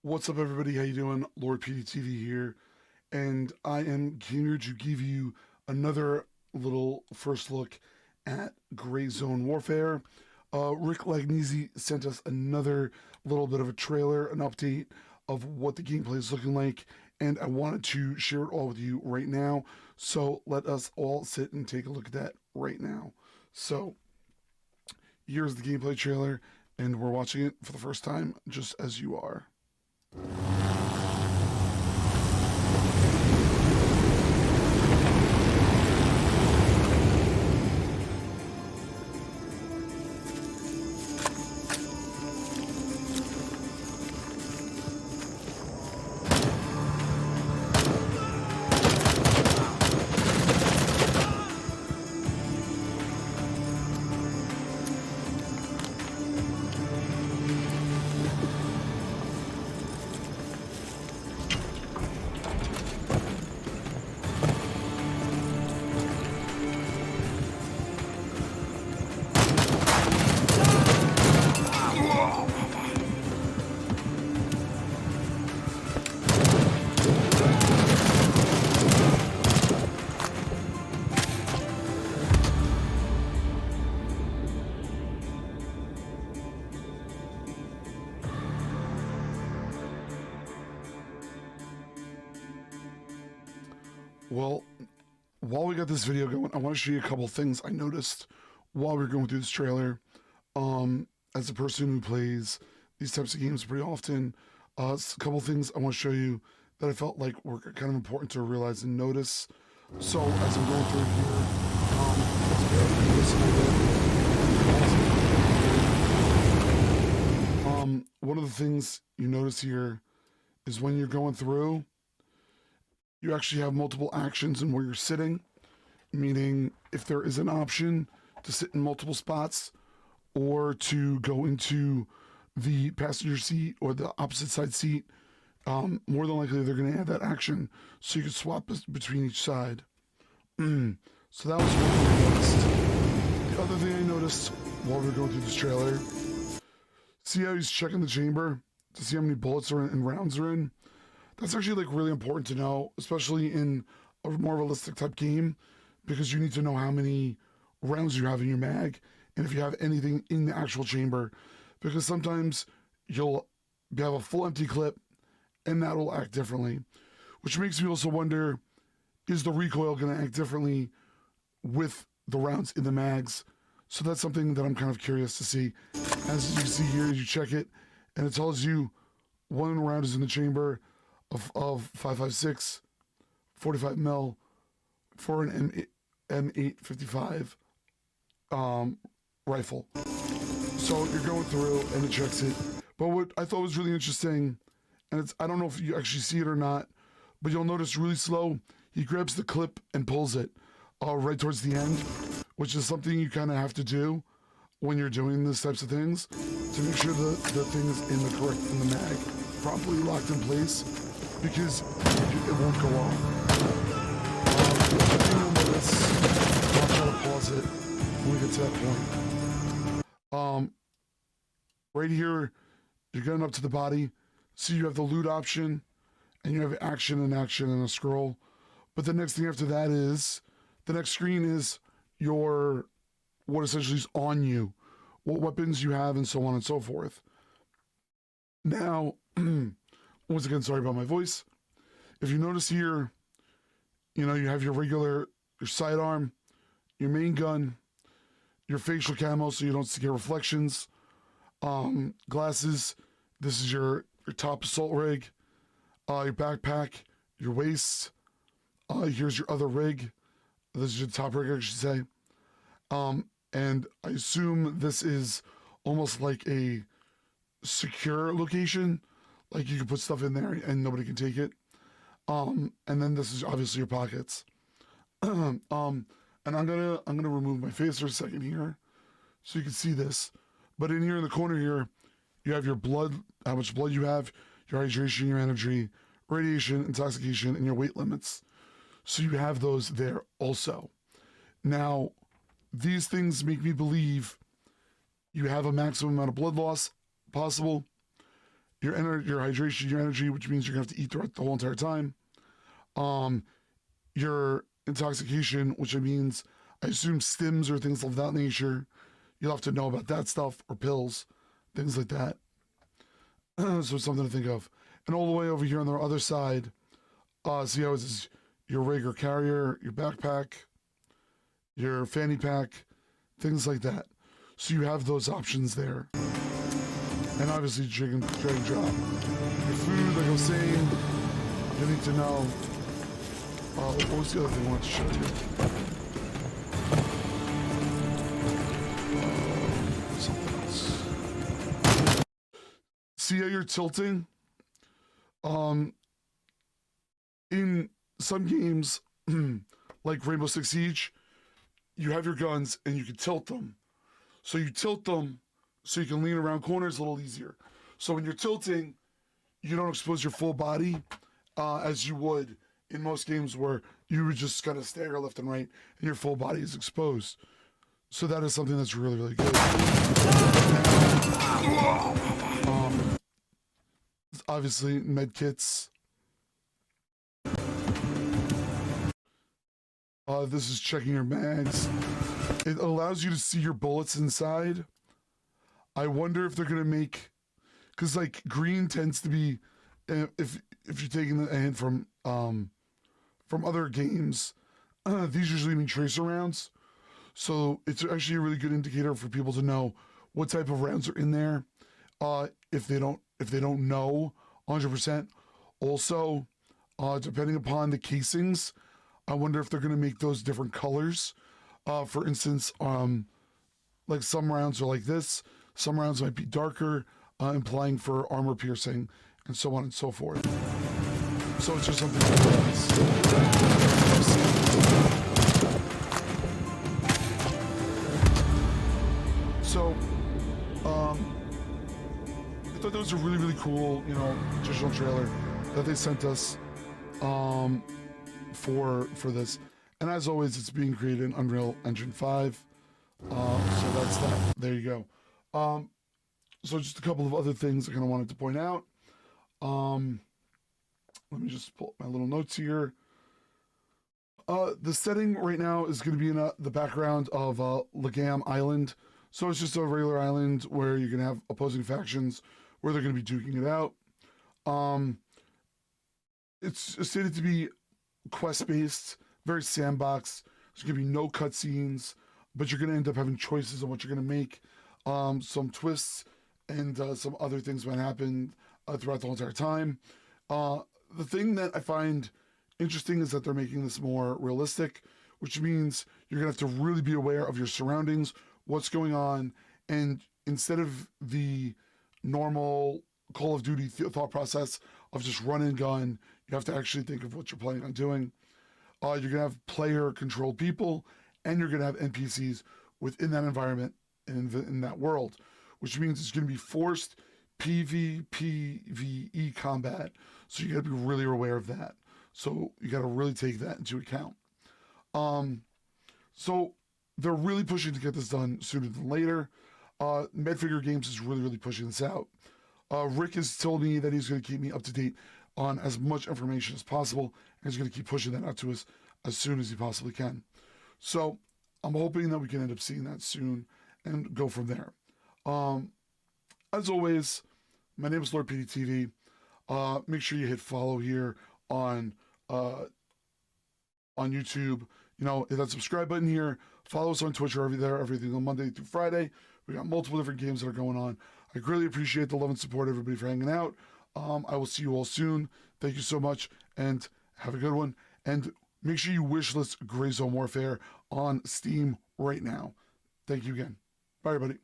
What's up, everybody? How you doing? Lord PeteyTV here, and I am here to give you another little first look at Gray Zone Warfare. Rick Lagnese sent us another little bit of a trailer, an update of what the gameplay is looking like, and I wanted to share it all with you right now. So let us all sit and take a look at that right now. So here's the gameplay trailer, and we're watching it for the first time, just as you are. Well, while we got this video going, I want to show you a couple things I noticed while we were going through this trailer. As a person who plays these types of games pretty often, a couple things I want to show you that I felt like were kind of important to realize and notice. So as I'm going through here, one of the things you notice here is when you're going through, you actually have multiple actions in where you're sitting, meaning if there is an option to sit in multiple spots or to go into the passenger seat or the opposite side seat, more than likely they're going to add that action so you can swap between each side. So that was one thing I noticed. The other thing I noticed while we were going through this trailer, see how he's checking the chamber to see how many bullets are in and rounds are in? That's actually like really important to know, especially in a more realistic type game, because you need to know how many rounds you have in your mag and if you have anything in the actual chamber, because sometimes you'll have a full empty clip and that'll act differently, which makes me also wonder, is the recoil going to act differently with the rounds in the mags? So that's something that I'm kind of curious to see. As you see here, you check it and it tells you one round is in the chamber of 5.56, 45 mil for an M855 rifle. So you're going through and it checks it. But what I thought was really interesting, and I don't know if you actually see it or not, but you'll notice really slow, he grabs the clip and pulls it right towards the end, which is something you kind of have to do when you're doing these types of things to make sure the thing is in the mag properly locked in place, because it won't go off. The other thing you'll notice, I'll try to pause it when we get to that point. Right here, you're getting up to the body, so you have the loot option, and you have action and a scroll. But the next thing after that is, the next screen is what essentially is on you, what weapons you have, and so on and so forth. Now, once again, sorry about my voice. If you notice here, you have your sidearm, your main gun, your facial camo so you don't see reflections, glasses, this is your top assault rig, your backpack, your waist, here's your other rig, this is your top rig, I should say, and I assume this is almost like a secure location, like you can put stuff in there and nobody can take it. And then this is obviously your pockets. And I'm gonna remove my face for a second here, so you can see this. But in here in the corner here, you have your blood, how much blood you have, your hydration, your energy, radiation, intoxication, and your weight limits. So you have those there also. Now, these things make me believe you have a maximum amount of blood loss possible, your hydration, your energy, which means you're gonna have to eat throughout the whole entire time. Your intoxication, which means I assume stims or things of that nature. You'll have to know about that stuff, or pills, things like that. So something to think of. And all the way over here on the other side, see how it's your regular carrier, your backpack, your fanny pack, things like that. So you have those options there. And obviously drag and drop. Your food, like I was saying, you need to know. What was the other thing I wanted to show you? Something else. See how you're tilting? In some games, like Rainbow Six Siege, you have your guns and you can tilt them. So you tilt them so you can lean around corners a little easier. So when you're tilting, you don't expose your full body as you would in most games where you would just kind of stagger left and right and your full body is exposed. So that is something that's really, really good. Obviously, med kits. This is checking your mags. It allows you to see your bullets inside. I wonder if they're gonna make, because like green tends to be, if you're taking a hint from other games, these usually mean tracer rounds. So it's actually a really good indicator for people to know what type of rounds are in there. If they don't know 100%. Also, depending upon the casings, I wonder if they're going to make those different colors. For instance, like some rounds are like this, some rounds might be darker, implying for armor piercing, and so on and so forth. So it's just something to realize. So, I thought that was a really, really cool, digital trailer that they sent us for this. And as always, it's being created in Unreal Engine 5. So that's that. There you go. So just a couple of other things I kind of wanted to point out. Let me just pull up my little notes here. The setting right now is going to be in the background of Lagam Island. So it's just a regular island where you're going to have opposing factions where they're going to be duking it out. It's stated to be quest-based, very sandbox. There's going to be no cutscenes, but you're going to end up having choices on what you're going to make. Some twists and some other things might happen throughout the whole entire time. The thing that I find interesting is that they're making this more realistic, which means you're going to have to really be aware of your surroundings, what's going on, and instead of the normal Call of Duty thought process of just run and gun, you have to actually think of what you're planning on doing. You're going to have player-controlled people, and you're going to have NPCs within that environment and in that world, which means it's going to be forced PvPvE combat. So you got to be really aware of that. So you got to really take that into account. So they're really pushing to get this done sooner than later. Medfigure Games is really, really pushing this out. Rick has told me that he's going to keep me up to date on as much information as possible, and he's going to keep pushing that out to us as soon as he possibly can. So I'm hoping that we can end up seeing that soon and go from there. As always, my name is Lord PeteyTV. Make sure you hit follow here on YouTube. Hit that subscribe button here. Follow us on Twitch or everything on Monday through Friday. We got multiple different games that are going on. I greatly appreciate the love and support, everybody, for hanging out. I will see you all soon. Thank you so much, and have a good one. And make sure you wishlist Gray Zone Warfare on Steam right now. Thank you again. Bye, everybody.